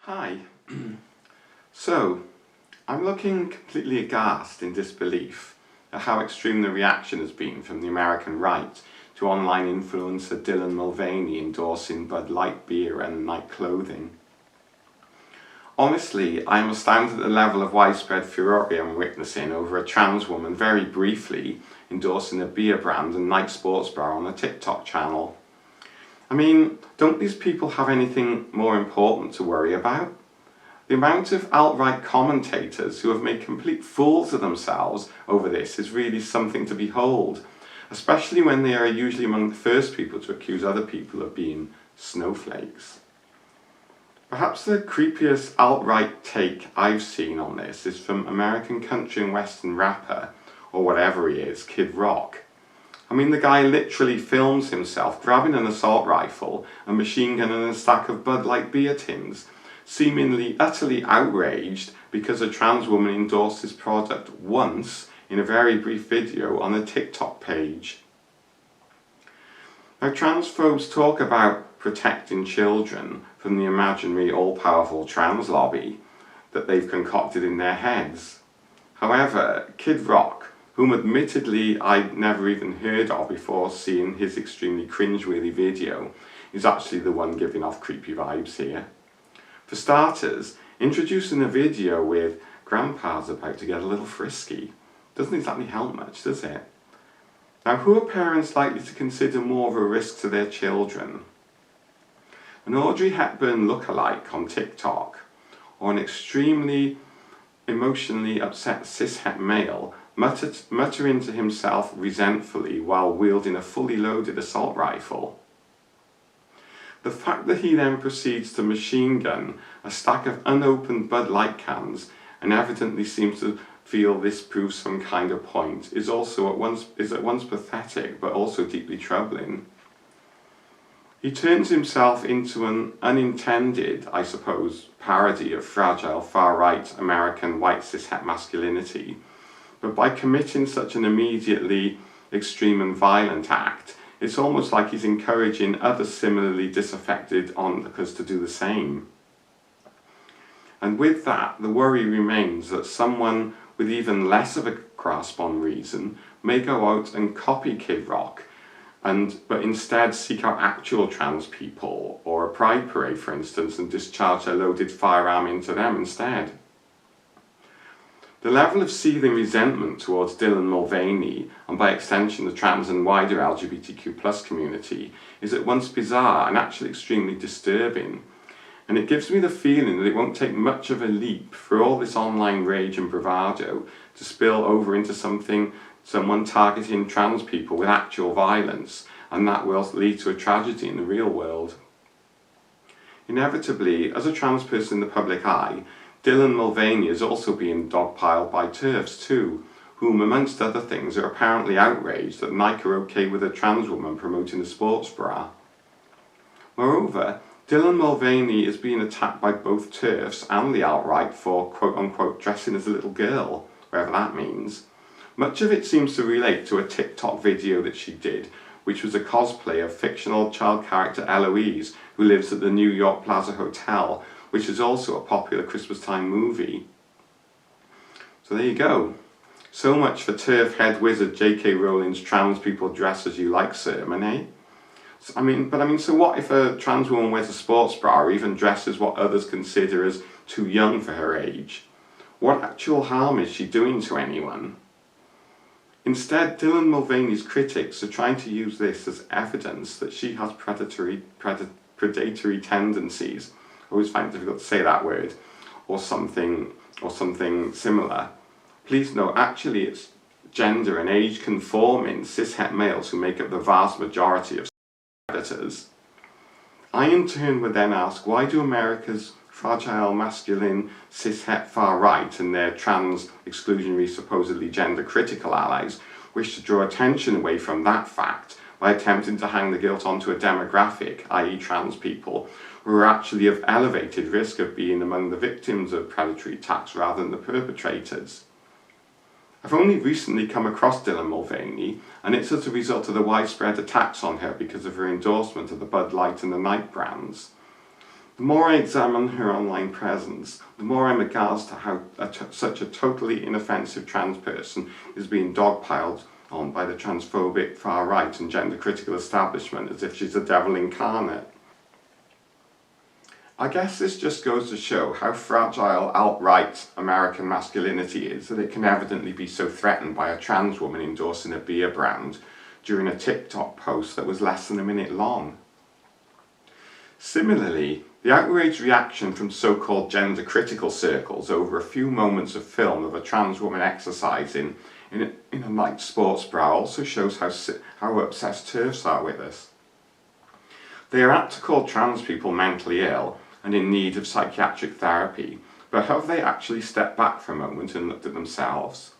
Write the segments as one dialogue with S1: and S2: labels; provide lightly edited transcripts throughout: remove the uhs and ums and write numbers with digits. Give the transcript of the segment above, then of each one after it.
S1: Hi. So, I'm looking completely aghast in disbelief at how extreme the reaction has been from the American right to online influencer Dylan Mulvaney endorsing Bud Light beer and Nike clothing. Honestly, I am astounded at the level of widespread furore I'm witnessing over a trans woman very briefly endorsing a beer brand and Nike sports bra on a TikTok channel. I mean, don't these people have anything more important to worry about? The amount of alt-right commentators who have made complete fools of themselves over this is really something to behold, especially when they are usually among the first people to accuse other people of being snowflakes. Perhaps the creepiest alt-right take I've seen on this is from American country and western rapper, or whatever he is, Kid Rock. I mean, the guy literally films himself grabbing an assault rifle, a machine gun and a stack of Bud Light beer tins, seemingly utterly outraged because a trans woman endorsed his product once in a very brief video on a TikTok page. Now, transphobes talk about protecting children from the imaginary all-powerful trans lobby that they've concocted in their heads. However, Kid Rock, whom admittedly I'd never even heard of before seeing his extremely cringeworthy video, is actually the one giving off creepy vibes here. For starters, introducing a video with grandpa's about to get a little frisky doesn't exactly help much, does it? Now, who are parents likely to consider more of a risk to their children? An Audrey Hepburn lookalike on TikTok, or an extremely emotionally upset cishet male muttering to himself resentfully while wielding a fully loaded assault rifle? The fact that he then proceeds to machine gun a stack of unopened Bud Light cans and evidently seems to feel this proves some kind of point is at once pathetic but also deeply troubling. He turns himself into an unintended, I suppose, parody of fragile far-right American white cishet masculinity, but by committing such an immediately extreme and violent act, it's almost like he's encouraging other similarly disaffected onlookers to do the same. And with that, the worry remains that someone with even less of a grasp on reason may go out and copy Kid Rock, but instead seek out actual trans people, or a pride parade for instance, and discharge a loaded firearm into them instead. The level of seething resentment towards Dylan Mulvaney, and by extension the trans and wider LGBTQ+ community, is at once bizarre and actually extremely disturbing. And it gives me the feeling that it won't take much of a leap for all this online rage and bravado to spill over into someone targeting trans people with actual violence, and that will lead to a tragedy in the real world. Inevitably, as a trans person in the public eye, Dylan Mulvaney is also being dogpiled by TERFs too, whom amongst other things are apparently outraged that Nike are okay with a trans woman promoting a sports bra. Moreover, Dylan Mulvaney is being attacked by both TERFs and the alt-right for quote-unquote dressing as a little girl, whatever that means. Much of it seems to relate to a TikTok video that she did, which was a cosplay of fictional child character Eloise, who lives at the New York Plaza Hotel, which is also a popular Christmas time movie. So there you go. So much for TERF head wizard J.K. Rowling's trans people dress as you like sermon, eh? So what if a trans woman wears a sports bra or even dresses what others consider as too young for her age? What actual harm is she doing to anyone? Instead, Dylan Mulvaney's critics are trying to use this as evidence that she has predatory tendencies. I always find it difficult to say that word, or something similar. Please note, actually it's gender and age conforming cishet males who make up the vast majority of predators. I in turn would then ask, why do America's fragile masculine cishet far right and their trans exclusionary supposedly gender critical allies wish to draw attention away from that fact by attempting to hang the guilt onto a demographic, i.e. trans people, who are actually of elevated risk of being among the victims of predatory attacks rather than the perpetrators? I've only recently come across Dylan Mulvaney, and it's as a result of the widespread attacks on her because of her endorsement of the Bud Light and the Nike brands. The more I examine her online presence, the more I'm aghast at how such a totally inoffensive trans person is being dogpiled on by the transphobic far right and gender critical establishment as if she's a devil incarnate. I guess this just goes to show how fragile alt-right American masculinity is, that it can evidently be so threatened by a trans woman endorsing a beer brand during a TikTok post that was less than a minute long. Similarly, the outraged reaction from so-called gender-critical circles over a few moments of film of a trans woman exercising in a night sports bra also shows how obsessed TERFs are with this. They are apt to call trans people mentally ill and in need of psychiatric therapy, but have they actually stepped back for a moment and looked at themselves?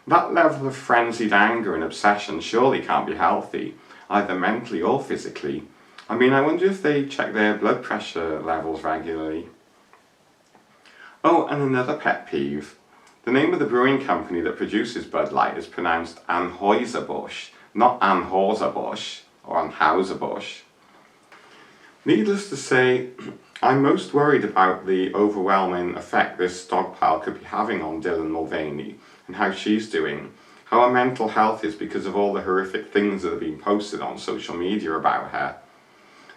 S1: That level of frenzied anger and obsession surely can't be healthy, either mentally or physically. I mean, I wonder if they check their blood pressure levels regularly. Oh, and another pet peeve. The name of the brewing company that produces Bud Light is pronounced Anheuser-Busch, not Anheuser-Busch or Anheuser-Busch. Needless to say, I'm most worried about the overwhelming effect this dogpile could be having on Dylan Mulvaney and how she's doing, how her mental health is because of all the horrific things that are being posted on social media about her.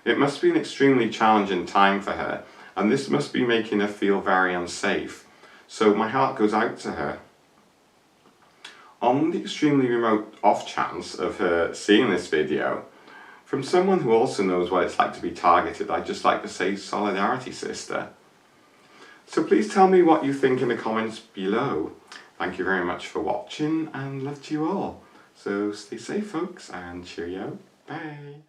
S1: It must be an extremely challenging time for her, and this must be making her feel very unsafe, so my heart goes out to her. On the extremely remote off chance of her seeing this video, from someone who also knows what it's like to be targeted, I'd just like to say solidarity, sister. So please tell me what you think in the comments below. Thank you very much for watching and love to you all. So stay safe folks and cheerio. Bye.